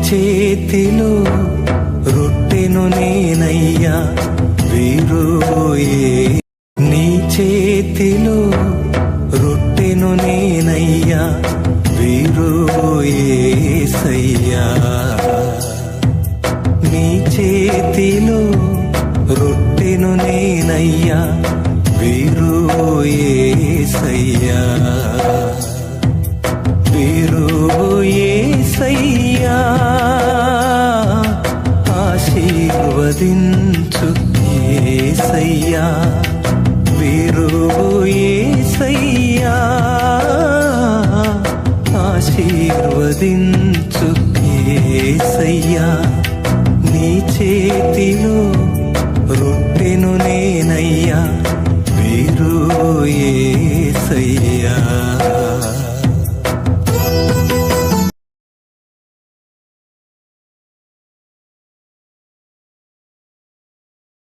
చేతిలో రొట్టెను నేనయ్యా వీరుయే, నీ చేతిలో రొట్టెను నేనయ్యా వీరుయేసయ్యా, నీ చేతిలో రొట్టెను నేనయ్యా వీరుయేసయ్యా, వీరుయేసయ్యా, ఆశీర్వదించు యేసయ్యా, వీరుయేసయ్యా, ఆశీర్వదించు యేసయ్యా, నీ చేతిలో రొట్టెను నేనయ్యా వీరుయేసయ్యా.